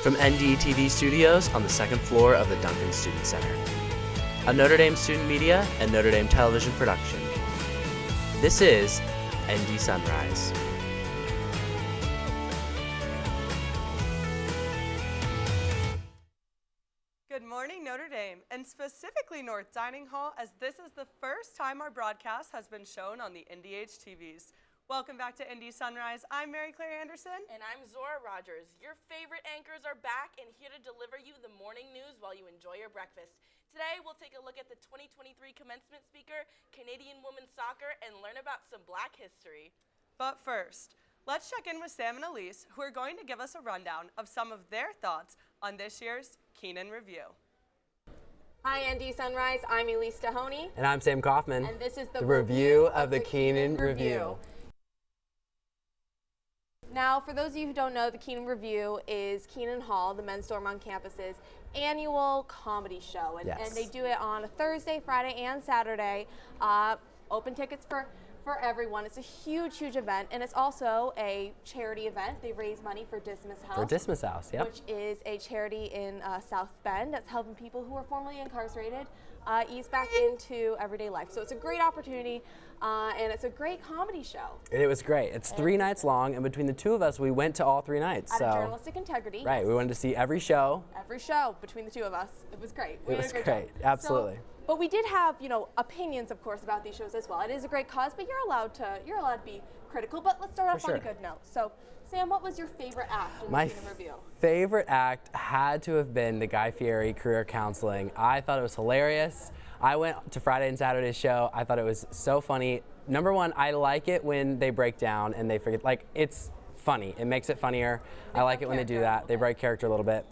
from NDTV Studios on the second floor of the Duncan Student Center. A Notre Dame student media and Notre Dame television production. This is ND Sunrise. Good morning, Notre Dame, and specifically North Dining Hall, as this is the first time our broadcast has been shown on the NDH TVs. Welcome back to ND Sunrise. I'm Mary Claire Anderson. And I'm Zora Rodgers. Your favorite anchors are back and here to deliver you the morning news while you enjoy your breakfast. Today, we'll take a look at the 2023 commencement speaker, Canadian women's soccer, and learn about some Black history. But first, let's check in with Sam and Elise, who are going to give us a rundown of some of their thoughts on this year's Keenan Revue. Hi, ND Sunrise. I'm Elise Dohoney. And I'm Sam Coffman. And this is the review of the Keenan Revue. Now, for those of you who don't know, the Keenan Revue is Keenan Hall, the men's dorm on campus's annual comedy show. And, Yes. and they do it on a Thursday, Friday, and Saturday. Open tickets for everyone. It's a huge, huge event, and it's also a charity event. They raise money for Dismas House. For Dismas House, yep. Which is a charity in South Bend that's helping people who are formerly incarcerated ease back into everyday life. So it's a great opportunity, and it's a great comedy show. And it was great. It's 3 nights long, and between the two of us, we went to all 3 nights. Out of journalistic integrity. Right, we wanted to see every show. Every show between the two of us. It was great. It was great, absolutely. But we did have, opinions, of course, about these shows as well. It is a great cause, but you're allowed to be critical. But let's start off on a good note. So, Sam, what was your favorite act in the Keenan Revue? Favorite act had to have been the Guy Fieri career counseling. I thought it was hilarious. I went to Friday and Saturday's show. I thought it was so funny. Number one, I like it when they break down and they forget, it's funny. It makes it funnier. I like it when they do that. They break character a little bit.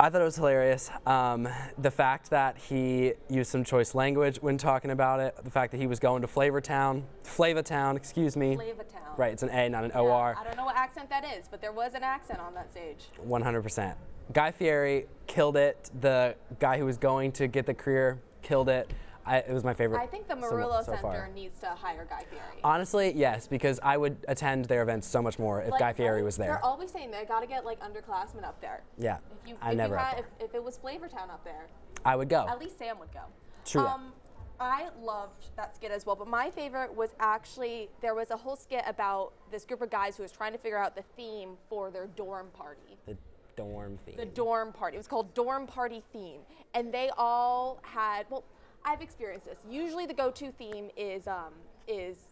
I thought it was hilarious. The fact that he used some choice language when talking about it, the fact that he was going to Flavortown, excuse me. Flavortown. Right, it's an A, not an OR. I don't know what accent that is, but there was an accent on that stage. 100%. Guy Fieri killed it. The guy who was going to get the career killed it. It was my favorite. I think the Murillo Center needs to hire Guy Fieri. Honestly, yes, because I would attend their events so much more if Guy Fieri was there. They're always saying they got to get underclassmen up there. Yeah, If it was Flavortown up there, I would go. At least Sam would go. True. I loved that skit as well, but my favorite was actually, there was a whole skit about this group of guys who was trying to figure out the theme for their dorm party. The dorm theme. The dorm party. It was called Dorm Party Theme. And they all had, I've experienced this. Usually the go-to theme is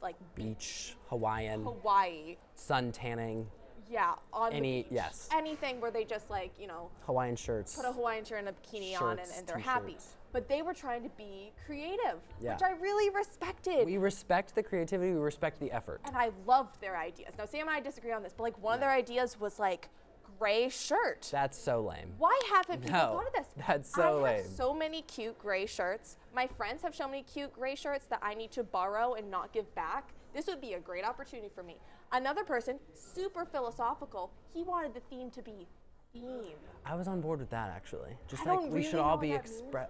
like beach, Hawaiian. Hawaii. Sun tanning. Yeah, on the beach. Yes. Anything where they just Hawaiian shirts. Put a Hawaiian shirt and a bikini on and they're happy. But they were trying to be creative, which I really respected. We respect the creativity, we respect the effort. And I loved their ideas. Now, Sam and I disagree on this, but one of their ideas was gray shirt. That's so lame. Why haven't people thought of this? That's so lame. I have so many cute gray shirts. My friends have shown me cute gray shirts that I need to borrow and not give back. This would be a great opportunity for me. Another person, super philosophical, he wanted the theme to be theme. I was on board with that actually. Just we should all be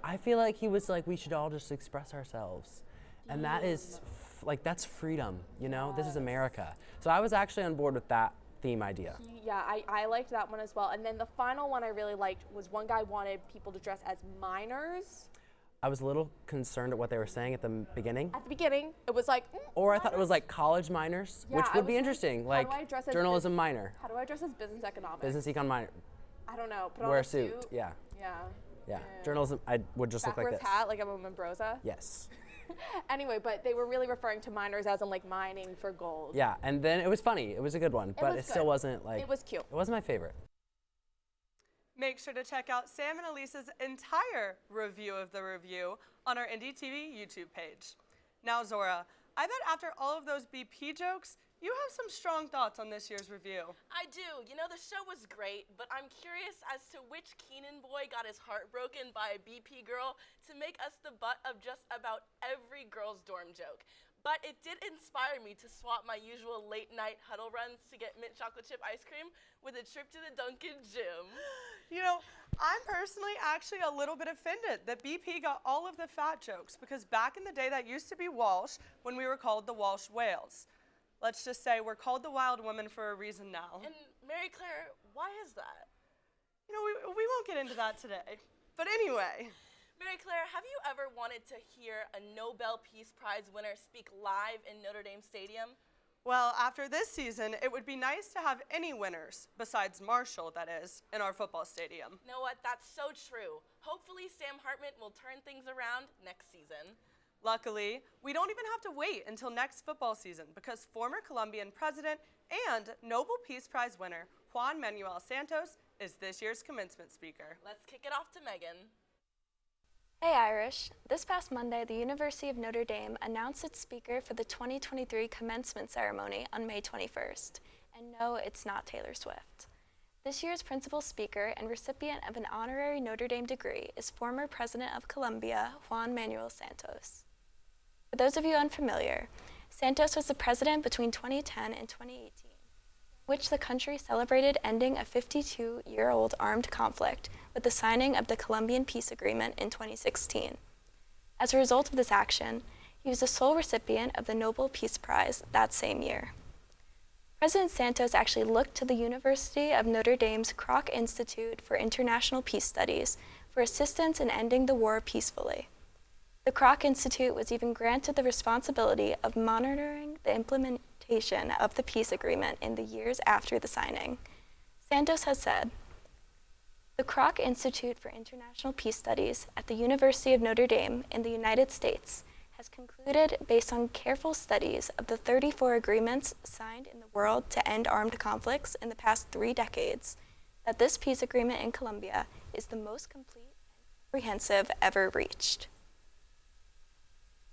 I feel like he was we should all just express ourselves. And that is that's freedom, This is America. So I was actually on board with that theme idea. Yeah, I liked that one as well. And then the final one I really liked was one guy wanted people to dress as minors. I was a little concerned at what they were saying at the beginning. At the beginning, it was or I thought it was college minors, which would be interesting, journalism minor. How do I dress as business economics? Business econ minor. I don't know. Wear a suit. Yeah. Yeah. Journalism, I would just look like this. Backwards hat, like I'm a Membrosa? Yes. Anyway, but they were really referring to miners as in mining for gold. Yeah, and then it was funny. It was a good one, but it still wasn't It was cute. It wasn't my favorite. Make sure to check out Sam and Elise's entire review of the review on our NDTV YouTube page. Now, Zora, I bet after all of those BP jokes, you have some strong thoughts on this year's review. I do. The show was great, but I'm curious as to which Keenan boy got his heart broken by a BP girl to make us the butt of just about every girl's dorm joke. But it did inspire me to swap my usual late-night huddle runs to get mint chocolate chip ice cream with a trip to the Duncan gym. I'm personally actually a little bit offended that BP got all of the fat jokes because back in the day that used to be Walsh when we were called the Walsh Whales. Let's just say we're called the Wild Women for a reason now. And Mary Claire, why is that? You know, we won't get into that today. But anyway. Mary Claire, have you ever wanted to hear a Nobel Peace Prize winner speak live in Notre Dame Stadium? Well, after this season, it would be nice to have any winners, besides Marshall, that is, in our football stadium. You know what? That's so true. Hopefully Sam Hartman will turn things around next season. Luckily, we don't even have to wait until next football season because former Colombian president and Nobel Peace Prize winner Juan Manuel Santos is this year's commencement speaker. Let's kick it off to Meaghan. Hey Irish! This past Monday, the University of Notre Dame announced its speaker for the 2023 commencement ceremony on May 21st. And no, it's not Taylor Swift. This year's principal speaker and recipient of an honorary Notre Dame degree is former President of Colombia, Juan Manuel Santos. For those of you unfamiliar, Santos was the president between 2010 and 2018, which the country celebrated ending a 52-year-old armed conflict with the signing of the Colombian peace agreement in 2016. As a result of this action, he was the sole recipient of the Nobel Peace Prize that same year. President Santos actually looked to the University of Notre Dame's Kroc Institute for International Peace Studies for assistance in ending the war peacefully. The Kroc Institute was even granted the responsibility of monitoring the implementation of the peace agreement in the years after the signing. Santos has said, "The Kroc Institute for International Peace Studies at the University of Notre Dame in the United States has concluded, based on careful studies of the 34 agreements signed in the world to end armed conflicts in the past 3 decades, that this peace agreement in Colombia is the most complete and comprehensive ever reached."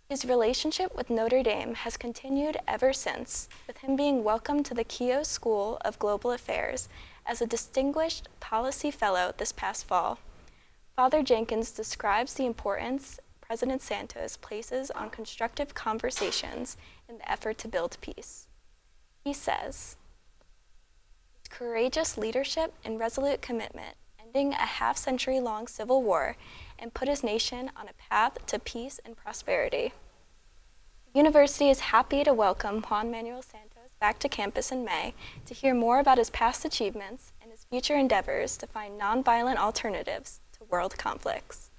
His relationship with Notre Dame has continued ever since, with him being welcomed to the Keal School of Global Affairs as a distinguished policy fellow this past fall. Father Jenkins describes the importance President Santos places on constructive conversations in the effort to build peace. He says, "His courageous leadership and resolute commitment ending a half-century-long civil war and put his nation on a path to peace and prosperity." The university is happy to welcome Juan Manuel Santos back to campus in May to hear more about his past achievements and his future endeavors to find nonviolent alternatives to world conflicts.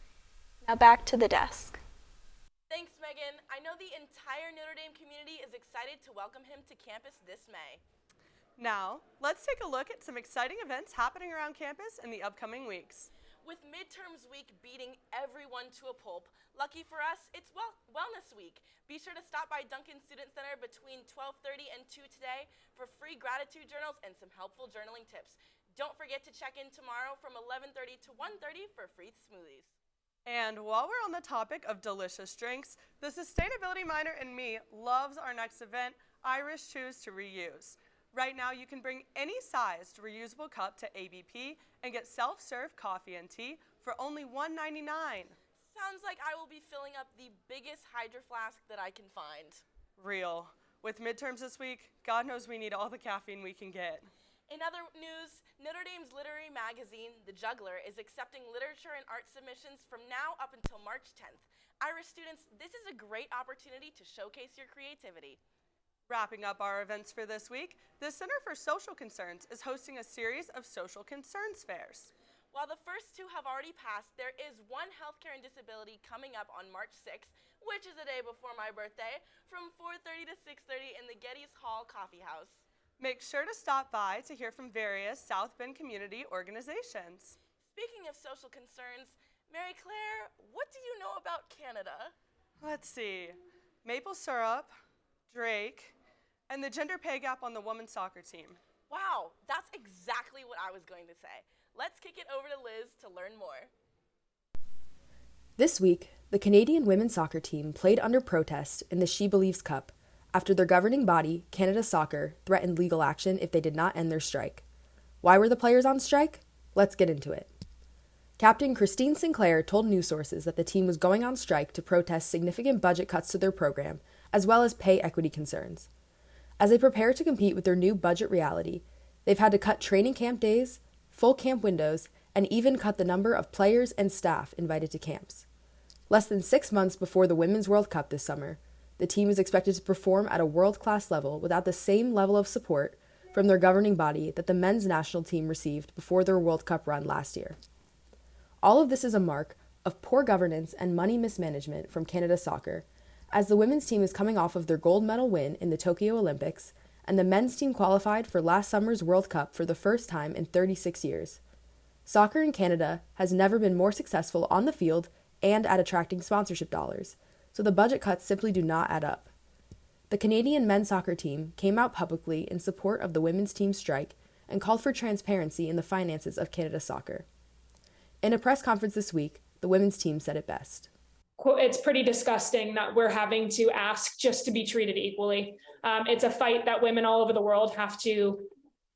Now back to the desk. Thanks, Meaghan. I know the entire Notre Dame community is excited to welcome him to campus this May. Now, let's take a look at some exciting events happening around campus in the upcoming weeks. With midterms week beating everyone to a pulp, lucky for us, it's Wellness Week. Be sure to stop by Duncan Student Center between 12:30 and 2 today for free gratitude journals and some helpful journaling tips. Don't forget to check in tomorrow from 11:30 to 1:30 for free smoothies. And while we're on the topic of delicious drinks, the sustainability minor in me loves our next event, Irish Choose to Reuse. Right now, you can bring any sized reusable cup to ABP and get self-serve coffee and tea for only $1.99. Sounds like I will be filling up the biggest Hydro Flask that I can find. Real. With midterms this week, God knows we need all the caffeine we can get. In other news, Notre Dame's literary magazine, The Juggler, is accepting literature and art submissions from now up until March 10th. Irish students, this is a great opportunity to showcase your creativity. Wrapping up our events for this week, the Center for Social Concerns is hosting a series of social concerns fairs. While the first 2 have already passed, there is one healthcare and disability coming up on March 6th, which is a day before my birthday, from 4:30 to 6:30 in the Geddes Hall Coffee House. Make sure to stop by to hear from various South Bend community organizations. Speaking of social concerns, Mary Claire, what do you know about Canada? Let's see. Maple syrup, Drake, and the gender pay gap on the women's soccer team. Wow, that's exactly what I was going to say. Let's kick it over to Liz to learn more. This week, the Canadian women's soccer team played under protest in the She Believes Cup after their governing body, Canada Soccer, threatened legal action if they did not end their strike. Why were the players on strike? Let's get into it. Captain Christine Sinclair told news sources that the team was going on strike to protest significant budget cuts to their program, as well as pay equity concerns. As they prepare to compete with their new budget reality, they've had to cut training camp days, full camp windows, and even cut the number of players and staff invited to camps. Less than 6 months before the Women's World Cup this summer, the team is expected to perform at a world-class level without the same level of support from their governing body that the men's national team received before their World Cup run last year. All of this is a mark of poor governance and money mismanagement from Canada Soccer, as the women's team is coming off of their gold medal win in the Tokyo Olympics, and the men's team qualified for last summer's World Cup for the first time in 36 years. Soccer in Canada has never been more successful on the field and at attracting sponsorship dollars, so the budget cuts simply do not add up. The Canadian men's soccer team came out publicly in support of the women's team strike and called for transparency in the finances of Canada Soccer. In a press conference this week, the women's team said it best. It's pretty disgusting that we're having to ask just to be treated equally. It's a fight that women all over the world have to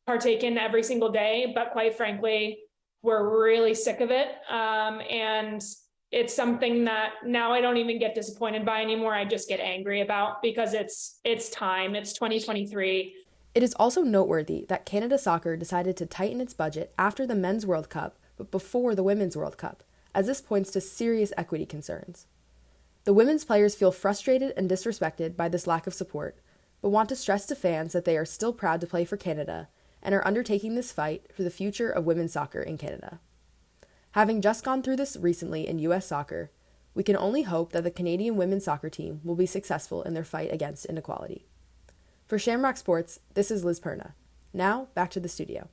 partake in every single day, but quite frankly, we're really sick of it. And it's something that now I don't even get disappointed by anymore. I just get angry about, because it's time. It's 2023. It is also noteworthy that Canada Soccer decided to tighten its budget after the Men's World Cup, but before the Women's World Cup, as this points to serious equity concerns. The women's players feel frustrated and disrespected by this lack of support, but want to stress to fans that they are still proud to play for Canada and are undertaking this fight for the future of women's soccer in Canada. Having just gone through this recently in U.S. soccer, we can only hope that the Canadian women's soccer team will be successful in their fight against inequality. For Shamrock Sports, this is Liz Perna. Now, back to the studio.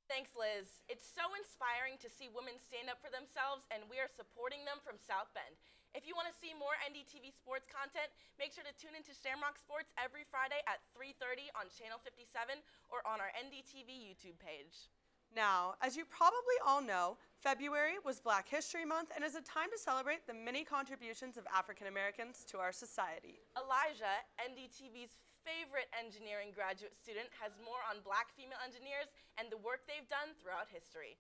Thanks, Liz. It's so inspiring to see women stand up for themselves, and we are supporting them from South Bend. If you want to see more NDTV sports content, make sure to tune into Shamrock Sports every Friday at 3:30 on Channel 57 or on our NDTV YouTube page. Now, as you probably all know, February was Black History Month and is a time to celebrate the many contributions of African Americans to our society. Elijah, NDTV's favorite engineering graduate student, has more on Black female engineers and the work they've done throughout history.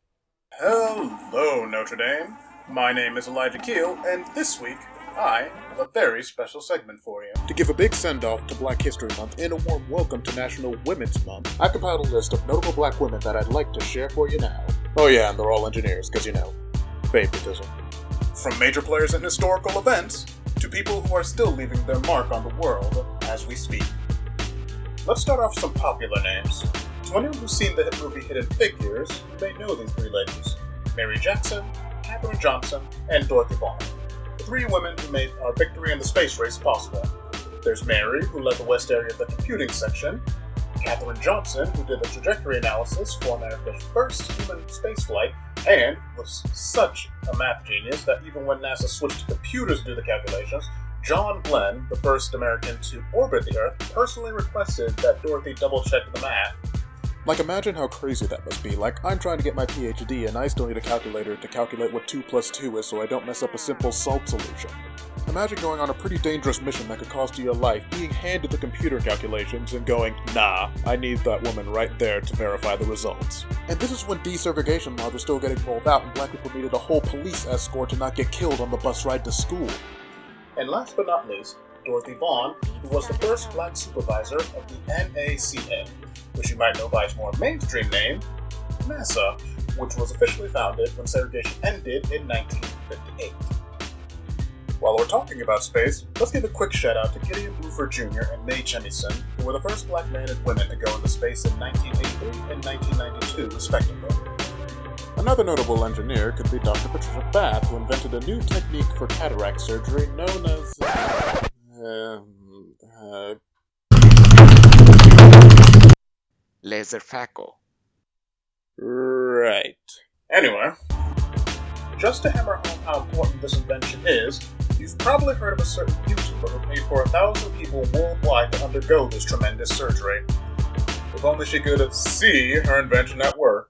Hello, Notre Dame. My name is Elijah Keal, and this week, I have a very special segment for you. To give a big send-off to Black History Month and a warm welcome to National Women's Month, I've compiled a list of notable black women that I'd like to share for you now. Oh yeah, and they're all engineers, because you know, favoritism. From major players in historical events, to people who are still leaving their mark on the world as we speak. Let's start off with some popular names. To anyone who's seen the hit movie Hidden Figures, you may know these three ladies: Mary Jackson, Katherine Johnson, and Dorothy Vaughan. The three women who made our victory in the space race possible. There's Mary, who led the West area of the computing section, Katherine Johnson, who did the trajectory analysis for America's first human spaceflight, and was such a math genius that even when NASA switched to computers to do the calculations, John Glenn, the first American to orbit the Earth, personally requested that Dorothy double-check the math. Like, imagine how crazy that must be. Like, I'm trying to get my PhD and I still need a calculator to calculate what 2 plus 2 is so I don't mess up a simple salt solution. Imagine going on a pretty dangerous mission that could cost you your life, being handed the computer calculations and going, nah, I need that woman right there to verify the results. And this is when desegregation laws were still getting rolled out and black people needed a whole police escort to not get killed on the bus ride to school. And last but not least, Dorothy Vaughan, who was the first black supervisor of the NACA, which you might know by its more mainstream name, NASA, which was officially founded when segregation ended in 1958. While we're talking about space, let's give a quick shout out to Gideon Bluford Jr. and Mae Jemison, who were the first black men and women to go into space in 1983 and 1992, respectively. Another notable engineer could be Dr. Patricia Bath, who invented a new technique for cataract surgery known as laser phaco. Right. Anyway, just to hammer home how important this invention is, you've probably heard of a certain YouTuber who paid for 1,000 people worldwide to undergo this tremendous surgery. If only she could see her invention at work.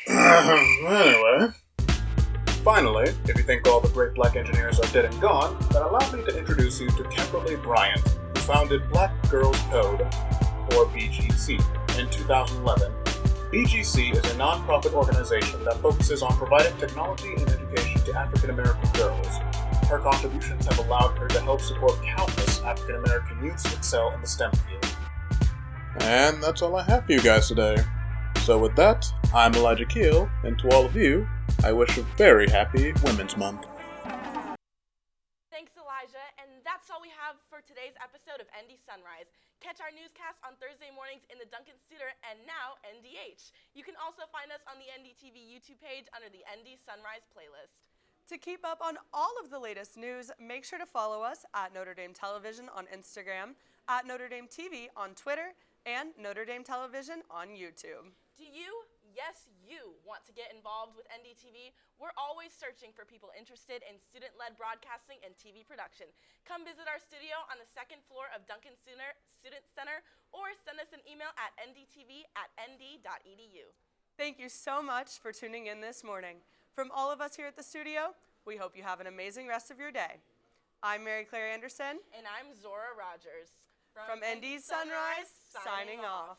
Anyway, finally, if you think all the great black engineers are dead and gone, then allow me to introduce you to Kimberly Bryant, who founded Black Girls Code, or BGC, in 2011. BGC is a non-profit organization that focuses on providing technology and education to African American girls. Her contributions have allowed her to help support countless African American youths excel in the STEM field. And that's all I have for you guys today. So with that, I'm Elijah Keal, and to all of you, I wish a very happy Women's Month. Thanks, Elijah, and that's all we we have for today's episode of ND Sunrise. Catch our newscast on Thursday mornings in the Duncan Studer and now NDH. You can also find us on the NDTV YouTube page under the ND Sunrise playlist. To keep up on all of the latest news, make sure to follow us at Notre Dame Television on Instagram, at Notre Dame TV on Twitter, and Notre Dame Television on YouTube. Do you, yes you, want to get involved with NDTV? We're always searching for people interested in student-led broadcasting and TV production. Come visit our studio on the second floor of Duncan Student Center or send us an email at ndtv@nd.edu. Thank you so much for tuning in this morning. From all of us here at the studio, we hope you have an amazing rest of your day. I'm Mary Claire Anderson. And I'm Zora Rodgers. From ND Sunrise, signing off.